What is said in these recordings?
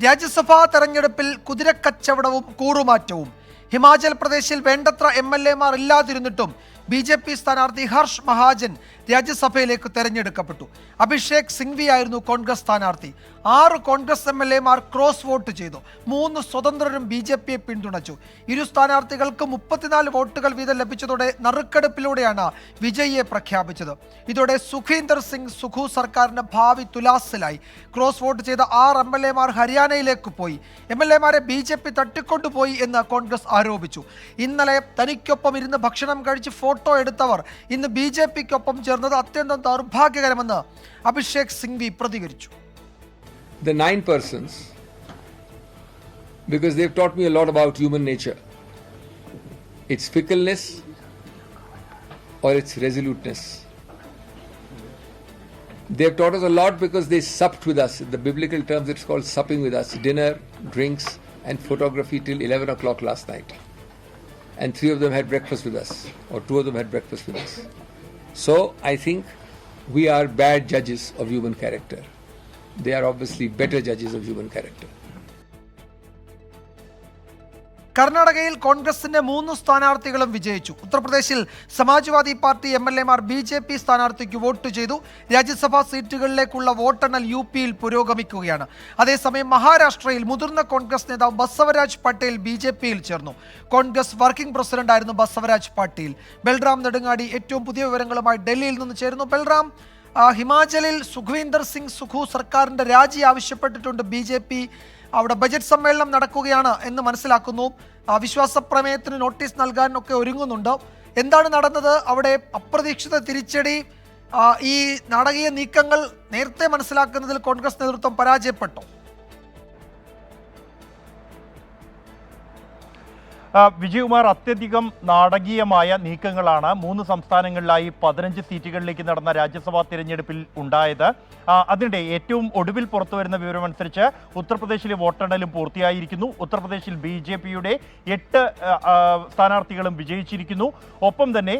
രാജ്യസഭാ തെരഞ്ഞെടുപ്പിൽ കുതിരക്കച്ചവടവും കൂറുമാറ്റവും. ഹിമാചൽ പ്രദേശിൽ വേണ്ടത്ര MLA മാർ ഇല്ലാതിരുന്നിട്ടും BJP സ്ഥാനാർത്ഥി ഹർഷ് മഹാജൻ രാജ്യസഭയിലേക്ക് തെരഞ്ഞെടുക്കപ്പെട്ടു. അഭിഷേക് സിംഗ്വി ആയിരുന്നു കോൺഗ്രസ് സ്ഥാനാർത്ഥി. 6 Congress MLA Mar cross vote ചെയ്തു. 3 സ്വതന്ത്രരും BJPയെ പിന്തുണച്ചു. ഇരു സ്ഥാനാർത്ഥികൾക്ക് 34 വോട്ടുകൾ വീതം ലഭിച്ചതോടെ നറുക്കെടുപ്പിലൂടെയാണ് വിജയിയെ പ്രഖ്യാപിച്ചത്. ഇതോടെ സുഖീന്ദർ സിംഗ് സുഖു സർക്കാരിന്റെ ഭാവി തുലാസിലായി. ക്രോസ് വോട്ട് ചെയ്ത 6 MLA മാർ ഹരിയാനയിലേക്ക് പോയി. MLA മാരെ BJP തട്ടിക്കൊണ്ടുപോയി എന്ന് കോൺഗ്രസ് ആരോപിച്ചു. ഇന്നലെ തനിക്കൊപ്പം ഇരുന്ന് ഭക്ഷണം കഴിച്ച് ഫോട്ടോ എടുത്തവർ ഇന്ന് BJPക്കൊപ്പം ചേർന്നത് അത്യന്തം ദൗർഭാഗ്യകരമെന്ന് അഭിഷേക് സിംഗ്വി പ്രതികരിച്ചു. The 9 persons, because they've taught me a lot about human nature, its fickleness or its resoluteness. They've taught us a lot because they supped with us. In the biblical terms, it's called supping with us. Dinner, drinks and photography till 11 o'clock last night. And 3 of them had breakfast with us, or 2 of them had breakfast with us. So I think we are bad judges of human character. They are obviously better judges of human character. കർണാടകയിൽ കോൺഗ്രസിന്റെ 3 സ്ഥാനാർത്ഥികളും വിജയിച്ചു. ഉത്തർപ്രദേശിൽ Samajwadi party MLA Mar BJP സ്ഥാനാർത്ഥിക്ക് vote ചെയ്തു. രാജ്യസഭാ സീറ്റുകളിലേക്കുള്ള വോട്ടെണ്ണൽ UPയിൽ പുരോഗമിക്കുകയാണ്. അതേസമയം മഹാരാഷ്ട്രയിൽ മുതിർന്ന കോൺഗ്രസ് നേതാവ് ബസവരാജ് പട്ടേൽ BJPയിൽ ചേർന്നു. കോൺഗ്രസ് വർക്കിംഗ് പ്രസിഡന്റായിരുന്നു ബസവരാജ് പട്ടേൽ. ബൽറാം നെടുങ്ങാടി ഏറ്റവും പുതിയ വിവരങ്ങളുമായി ഡൽഹിയിൽ നിന്ന് ചേരുന്നു. ബൽറാം, ഹിമാചലിൽ സുഖ്വീന്ദർ സിംഗ് സുഖു സർക്കാരിന്റെ രാജി ആവശ്യപ്പെട്ടിട്ടുണ്ട് BJP. അവിടെ ബജറ്റ് സമ്മേളനം നടക്കുകയാണ് എന്ന് മനസ്സിലാക്കുന്നു. വിശ്വാസ പ്രമേയത്തിന് നോട്ടീസ് നൽകാനൊക്കെ ഒരുങ്ങുന്നുണ്ട്. എന്താണ് നടന്നത് അവിടെ? അപ്രതീക്ഷിത തിരിച്ചടി, ഈ നാടകീയ നീക്കങ്ങൾ നേരത്തെ മനസ്സിലാക്കുന്നതിൽ കോൺഗ്രസ് നേതൃത്വം പരാജയപ്പെട്ടു. വിജയകുമാർ, അത്യധികം നാടകീയമായ നീക്കങ്ങളാണ് 3 സംസ്ഥാനങ്ങളിലായി 15 സീറ്റുകളിലേക്ക് നടന്ന രാജ്യസഭാ തിരഞ്ഞെടുപ്പിൽ ഉണ്ടായത്. അതിനിടെ ഏറ്റവും ഒടുവിൽ പുറത്തുവരുന്ന വിവരമനുസരിച്ച് ഉത്തർപ്രദേശിലെ വോട്ടെണ്ണലും പൂർത്തിയായിരിക്കുന്നു. ഉത്തർപ്രദേശിൽ BJPയുടെ 8 സ്ഥാനാർത്ഥികളും വിജയിച്ചിരിക്കുന്നു. ഒപ്പം തന്നെ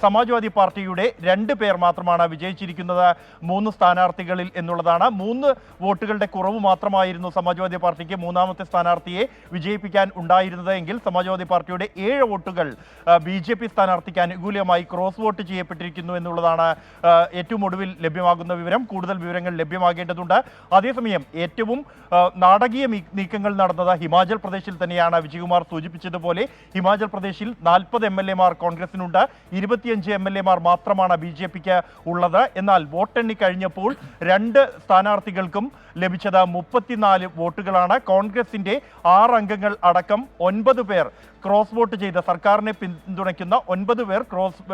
സമാജ്വാദി പാർട്ടിയുടെ 2 പേർ മാത്രമാണ് വിജയിച്ചിരിക്കുന്നത് 3 സ്ഥാനാർത്ഥികളിൽ എന്നുള്ളതാണ്. 3 വോട്ടുകളുടെ കുറവ് മാത്രമായിരുന്നു സമാജ്വാദി പാർട്ടിക്ക് 3ാമത്തെ സ്ഥാനാർത്ഥിയെ വിജയിപ്പിക്കാൻ ഉണ്ടായിരുന്നത് എങ്കിൽ സമാജ്വാദി പാർട്ടിയുടെ 7 വോട്ടുകൾ BJP സ്ഥാനാർത്ഥിക്ക് അനുകൂലമായി ക്രോസ് വോട്ട് ചെയ്യപ്പെട്ടിരിക്കുന്നു എന്നുള്ളതാണ് ഏറ്റവും ഒടുവിൽ ലഭ്യമാകുന്ന വിവരം. കൂടുതൽ വിവരങ്ങൾ ലഭ്യമാകേണ്ടതുണ്ട്. അതേസമയം ഏറ്റവും നാടകീയ നീക്കങ്ങൾ നടന്നത് ഹിമാചൽ പ്രദേശിൽ തന്നെയാണ്. വിജയകുമാർ സൂചിപ്പിച്ചതുപോലെ ഹിമാചൽ പ്രദേശിൽ 40 MLA മാർ കോൺഗ്രസിനുണ്ട്, 25 MLA മാർ മാത്രമാണ് BJPക്ക് ഉള്ളത്. എന്നാൽ വോട്ടെണ്ണി കഴിഞ്ഞപ്പോൾ 2 സ്ഥാനാർത്ഥികൾക്കും ലഭിച്ചത് 34 വോട്ടുകളാണ്. കോൺഗ്രസിന്റെ 6 അംഗങ്ങൾ അടക്കം 9 പേർ ക്രോസ് വോട്ട് ചെയ്ത് സർക്കാരിനെ പിന്തുണയ്ക്കുന്ന 9 പേർ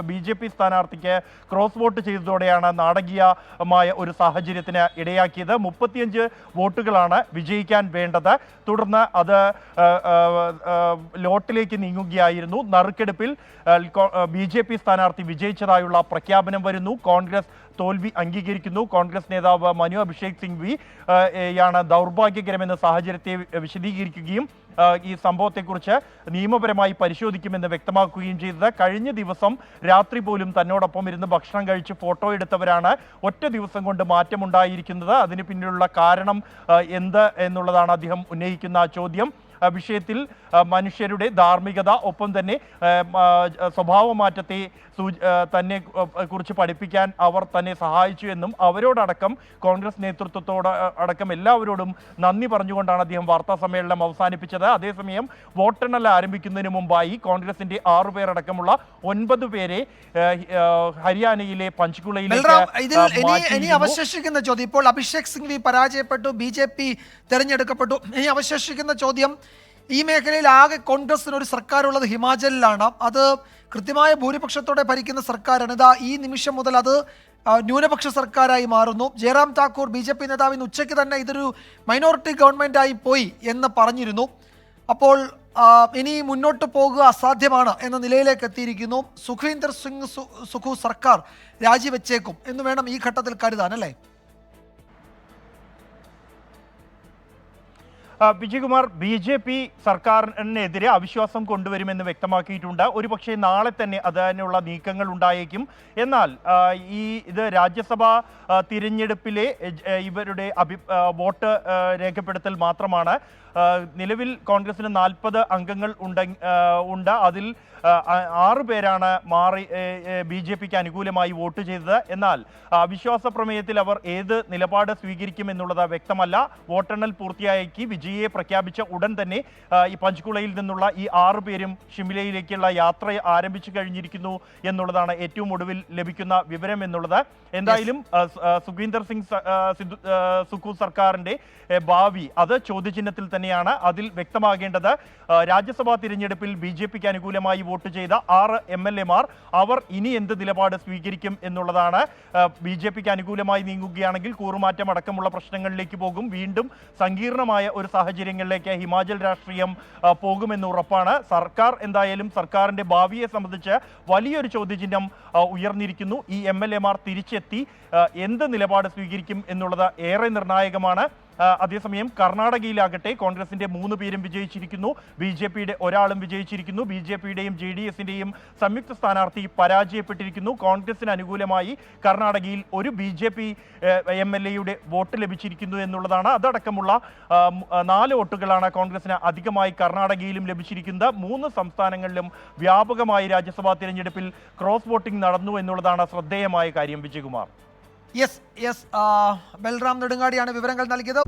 BJP സ്ഥാനാർത്ഥിക്ക് ക്രോസ് വോട്ട് ചെയ്തതോടെയാണ് നാടകീയമായ ഒരു സാഹചര്യത്തിന് ഇടയാക്കിയത്. 35 വോട്ടുകളാണ് വിജയിക്കാൻ വേണ്ടത്. തുടർന്ന് അത് ലോട്ടിലേക്ക് നീങ്ങുകയായിരുന്നു. നറുക്കെടുപ്പിൽ BJP സ്ഥാനാർത്ഥി വിജയിച്ചതായുള്ള പ്രഖ്യാപനം വരുന്നു. കോൺഗ്രസ് തോൽവി അംഗീകരിക്കുന്നു. കോൺഗ്രസ് നേതാവ് മനു അഭിഷേക് സിംഗ്വി യാണ് ദൗർഭാഗ്യകരമെന്ന സാഹചര്യത്തെ വിശദീകരിക്കുകയും ഈ സംഭവത്തെക്കുറിച്ച് നിയമപരമായി പരിശോധിക്കുമെന്ന് വ്യക്തമാക്കുകയും ചെയ്തത്. കഴിഞ്ഞ ദിവസം രാത്രി പോലും തന്നോടൊപ്പം ഇരുന്ന് ഭക്ഷണം കഴിച്ച് ഫോട്ടോ എടുത്തവരാണ് ഒറ്റ ദിവസം കൊണ്ട് മാറ്റമുണ്ടായിരിക്കുന്നത്. അതിന് പിന്നിലുള്ള കാരണം എന്ത് എന്നുള്ളതാണ് അദ്ദേഹം ഉന്നയിക്കുന്ന ചോദ്യം. വിഷയത്തിൽ മനുഷ്യരുടെ ധാർമ്മികത, ഒപ്പം തന്നെ സ്വഭാവമാറ്റത്തെ തന്നെ കുറിച്ച് പഠിപ്പിക്കാൻ അവർ തന്നെ സഹായിച്ചു എന്നും അവരോടടക്കം കോൺഗ്രസ് നേതൃത്വത്തോട് അടക്കം എല്ലാവരോടും നന്ദി പറഞ്ഞുകൊണ്ടാണ് അദ്ദേഹം വാർത്താ സമ്മേളനം അവസാനിപ്പിച്ചത്. അതേസമയം വോട്ടെണ്ണൽ ആരംഭിക്കുന്നതിന് മുമ്പായി കോൺഗ്രസിന്റെ 6 പേരടക്കമുള്ള 9 പേരെ ഹരിയാനയിലെ പഞ്ച്കുളയിലേക്ക് അവശേഷിക്കുന്ന ചോദ്യം, ഇപ്പോൾ അഭിഷേക് സിംഗ്വി പരാജയപ്പെട്ടു, BJP തെരഞ്ഞെടുക്കപ്പെട്ടു. ഇനി അവശേഷിക്കുന്ന ചോദ്യം, ഈ മേഖലയിൽ ആകെ കോൺഗ്രസിന് ഒരു സർക്കാരുള്ളത് ഹിമാചലിലാണ്. അത് കൃത്യമായ ഭൂരിപക്ഷത്തോടെ ഭരിക്കുന്ന സർക്കാരാണ്. ഇതാ ഈ നിമിഷം മുതൽ അത് ന്യൂനപക്ഷ സർക്കാരായി മാറുന്നു. ജയറാം താക്കൂർ BJP നേതാവ് ഇന്ന് ഉച്ചയ്ക്ക് തന്നെ ഇതൊരു മൈനോറിറ്റി ഗവൺമെൻറ്റായി പോയി എന്ന് പറഞ്ഞിരുന്നു. അപ്പോൾ ഇനി മുന്നോട്ട് പോകുക അസാധ്യമാണ് എന്ന നിലയിലേക്ക് എത്തിയിരിക്കുന്നു. സുഖ്വീന്ദർ സിംഗ് സുഖു സർക്കാർ രാജിവെച്ചേക്കും എന്ന് വേണം ഈ ഘട്ടത്തിൽ കരുതാൻ, അല്ലേ? വിജയകുമാർ, BJP സർക്കാരിനെതിരെ അവിശ്വാസം കൊണ്ടുവരുമെന്ന് വ്യക്തമാക്കിയിട്ടുണ്ട്. ഒരുപക്ഷെ നാളെ തന്നെ അതിനുള്ള നീക്കങ്ങൾ ഉണ്ടായേക്കും. എന്നാൽ ഇത് രാജ്യസഭാ തിരഞ്ഞെടുപ്പിലെ ഇവരുടെ വോട്ട് രേഖപ്പെടുത്തൽ മാത്രമാണ്. നിലവിൽ കോൺഗ്രസിന് 40 അംഗങ്ങൾ ഉണ്ട്. അതിൽ 6 പേരാണ് മാറി BJPക്ക് അനുകൂലമായി വോട്ട് ചെയ്തത്. എന്നാൽ അവിശ്വാസ പ്രമേയത്തിൽ അവർ ഏത് നിലപാട് സ്വീകരിക്കുമെന്നുള്ളത് വ്യക്തമല്ല. വോട്ടെണ്ണൽ പൂർത്തിയാക്കി വിജയിയെ പ്രഖ്യാപിച്ച ഉടൻ തന്നെ ഈ പഞ്ച്കുളയിൽ നിന്നുള്ള ഈ 6 പേരും ഷിംലയിലേക്കുള്ള യാത്ര ആരംഭിച്ചു കഴിഞ്ഞിരിക്കുന്നു എന്നുള്ളതാണ് ഏറ്റവും ഒടുവിൽ ലഭിക്കുന്ന വിവരം എന്നുള്ളത്. എന്തായാലും സുഖ്വീന്ദർ സിംഗ് സുഖു സർക്കാരിന്റെ ഭാവി അത് ചോദ്യചിഹ്നത്തിൽ തന്നെയാണ്. അതിൽ വ്യക്തമാകേണ്ടത് രാജ്യസഭാ തിരഞ്ഞെടുപ്പിൽ BJPക്ക് അനുകൂലമായി വോട്ട് ചെയ്ത 6 MLA-മാർ അവർ ഇനി എന്ത് നിലപാട് സ്വീകരിക്കും എന്നുള്ളതാണ്. BJPക്ക് അനുകൂലമായി നീങ്ങുകയാണെങ്കിൽ കൂറുമാറ്റം അടക്കമുള്ള പ്രശ്നങ്ങളിലേക്ക് പോകും. വീണ്ടും സങ്കീർണമായ ഒരു സാഹചര്യങ്ങളിലേക്ക് ഹിമാചൽ രാഷ്ട്രീയം പോകുമെന്ന് ഉറപ്പാണ്. സർക്കാർ എന്തായാലും സർക്കാരിന്റെ ഭാവിയെ സംബന്ധിച്ച് വലിയൊരു ചോദ്യചിഹ്നം ഉയർന്നിരിക്കുന്നു. ഈ MLA-മാർ തിരിച്ചെത്തി എന്ത് നിലപാട് സ്വീകരിക്കും എന്നുള്ളത് ഏറെ നിർണായകമാണ്. അതേസമയം കർണാടകയിലാകട്ടെ കോൺഗ്രസിന്റെ 3 പേരും വിജയിച്ചിരിക്കുന്നു. BJPയുടെ ഒരാളും വിജയിച്ചിരിക്കുന്നു. BJPയുടെയും JDS-ന്റെയും സംയുക്ത സ്ഥാനാർത്ഥി പരാജയപ്പെട്ടിരിക്കുന്നു. കോൺഗ്രസിന് അനുകൂലമായി കർണാടകയിൽ ഒരു BJP MLA-യുടെ വോട്ട് ലഭിച്ചിരിക്കുന്നു എന്നുള്ളതാണ്. അതടക്കമുള്ള 4 വോട്ടുകളാണ് കോൺഗ്രസിന് അധികമായി കർണാടകയിലും ലഭിച്ചിരിക്കുന്നത്. 3 സംസ്ഥാനങ്ങളിലും വ്യാപകമായി രാജ്യസഭാ തിരഞ്ഞെടുപ്പിൽ ക്രോസ് വോട്ടിംഗ് നടന്നു എന്നുള്ളതാണ് ശ്രദ്ധേയമായ കാര്യം. വിജയകുമാർ. യെസ് ബൽറാം നെടുങ്ങാടിയാണ് വിവരങ്ങൾ നൽകിയത്.